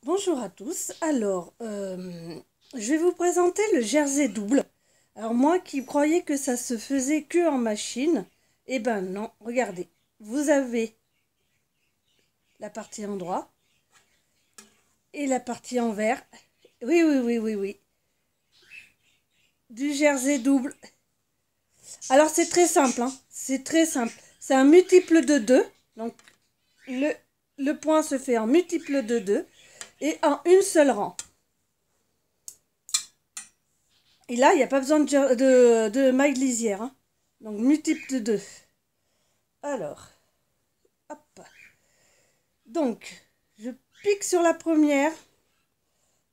Bonjour à tous. Alors, je vais vous présenter le jersey double. Alors moi qui croyais que ça se faisait que en machine, eh ben non, regardez. Vous avez la partie endroit et la partie envers. Oui, oui, oui, oui, oui. Du jersey double. Alors c'est très simple, hein. C'est très simple. C'est un multiple de 2. Donc le point se fait en multiple de 2 et en une seule rang. Et là, il n'y a pas besoin de maille lisière, hein. Donc, multiple de 2. Alors, hop. Donc, je pique sur la première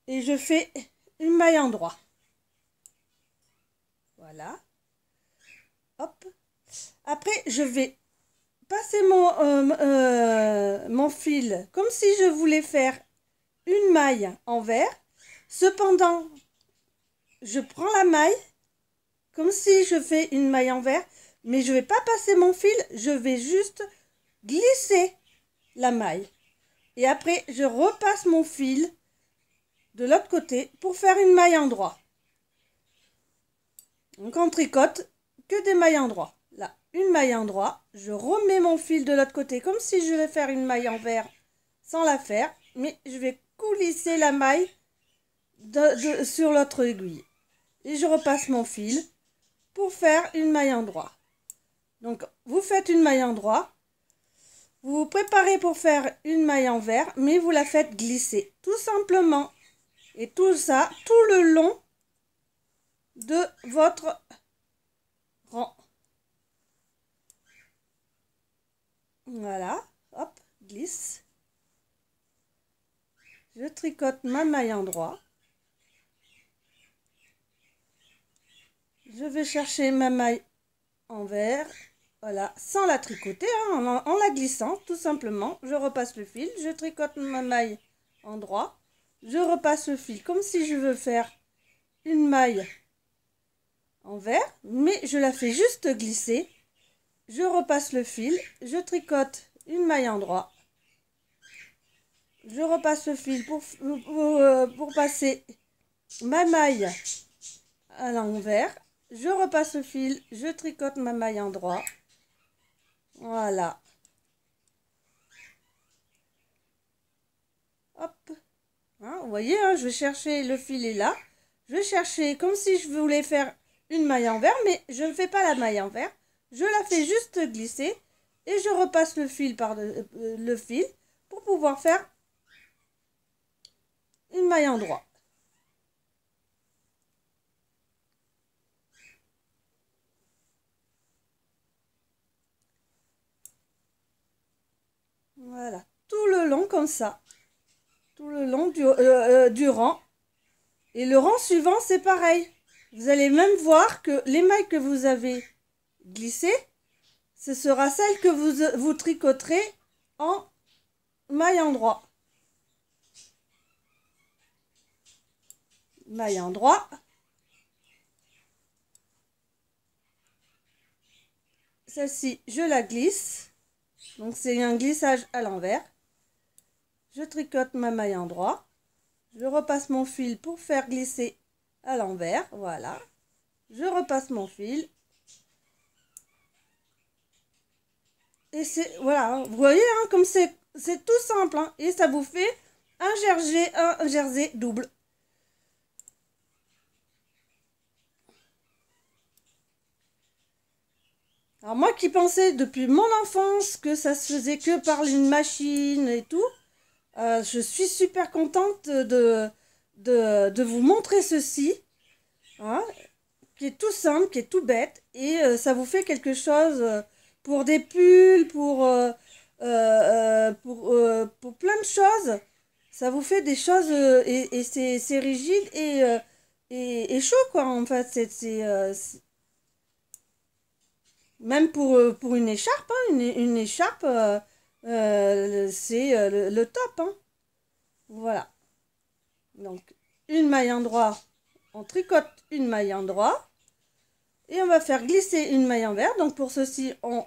et je fais une maille en droit. Voilà. Hop. Après, je vais passer mon fil comme si je voulais faire une maille envers. Cependant, je prends la maille comme si je fais une maille envers, mais je ne vais pas passer mon fil, je vais juste glisser la maille. Et après, je repasse mon fil de l'autre côté pour faire une maille en droit. Donc on tricote que des mailles en droit. Là, une maille en droit, je remets mon fil de l'autre côté comme si je vais faire une maille envers sans la faire, mais je vais coulisser la maille sur l'autre aiguille. Et je repasse mon fil pour faire une maille en droit. Donc, vous faites une maille en droit, vous vous préparez pour faire une maille envers, mais vous la faites glisser, tout simplement. Et tout ça, tout le long de votre rang. Voilà, hop, glisse. Je tricote ma maille en droit. Je vais chercher ma maille envers, voilà, sans la tricoter, hein, en la glissant, tout simplement. Je repasse le fil, je tricote ma maille en droit. Je repasse le fil comme si je veux faire une maille envers, mais je la fais juste glisser. Je repasse le fil, je tricote une maille en droit. Je repasse le fil pour passer ma maille à l'envers. Je repasse le fil, je tricote ma maille en droit. Voilà. Hop. Hein, vous voyez, hein, je vais chercher, le fil est là. Je vais chercher comme si je voulais faire une maille envers, mais je ne fais pas la maille envers. Je la fais juste glisser et je repasse le fil par le fil pour pouvoir faire une maille en droit. Voilà, tout le long comme ça, tout le long du rang. Et le rang suivant, c'est pareil. Vous allez même voir que les mailles que vous avez glissées, ce sera celle que vous tricoterez en maille en droit. Maille en droit. Celle-ci, je la glisse. Donc, c'est un glissage à l'envers. Je tricote ma maille en droit. Je repasse mon fil pour faire glisser à l'envers. Voilà. Je repasse mon fil. Et c'est, voilà, vous voyez, hein, comme c'est tout simple. Hein, et ça vous fait un jersey double. Alors moi qui pensais depuis mon enfance que ça se faisait que par une machine et tout, je suis super contente de vous montrer ceci, hein, qui est tout simple, qui est tout bête, et ça vous fait quelque chose pour des pulls, pour plein de choses. Ça vous fait des choses, et c'est rigide et chaud, quoi, en fait. Même pour une écharpe, hein, une écharpe, c'est le top, hein. Voilà. Donc, une maille en droit, on tricote une maille en droit. Et on va faire glisser une maille envers. Donc, pour ceci, on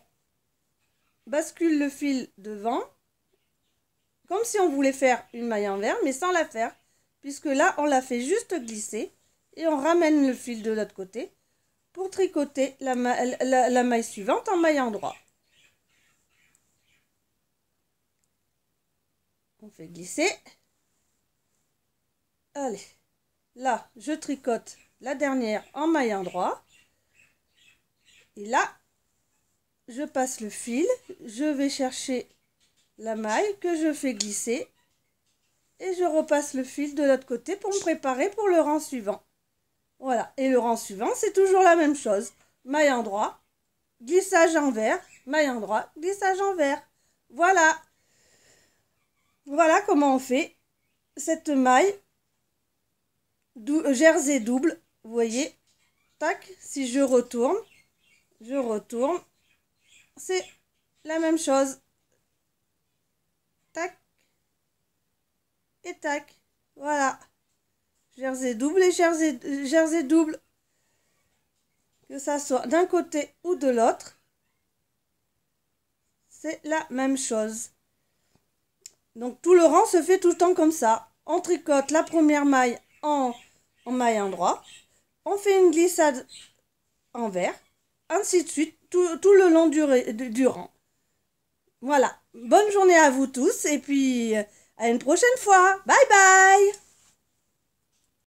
bascule le fil devant. comme si on voulait faire une maille envers, mais sans la faire, puisque là, on la fait juste glisser et on ramène le fil de l'autre côté pour tricoter la maille suivante en maille endroit. On fait glisser. Allez, là, je tricote la dernière en maille endroit. Et là, je passe le fil, je vais chercher la maille que je fais glisser et je repasse le fil de l'autre côté pour me préparer pour le rang suivant. Voilà, et le rang suivant, c'est toujours la même chose. Maille endroit, glissage envers, maille endroit, glissage envers. Voilà. Voilà comment on fait cette maille jersey double. Vous voyez, tac, si je retourne, c'est la même chose. Tac et tac. Voilà. Jersey double et jersey double. Que ça soit d'un côté ou de l'autre, c'est la même chose. Donc tout le rang se fait tout le temps comme ça. On tricote la première maille en maille endroit. On fait une glissade envers. Ainsi de suite, tout le long du rang. Voilà. Bonne journée à vous tous et puis à une prochaine fois. Bye bye!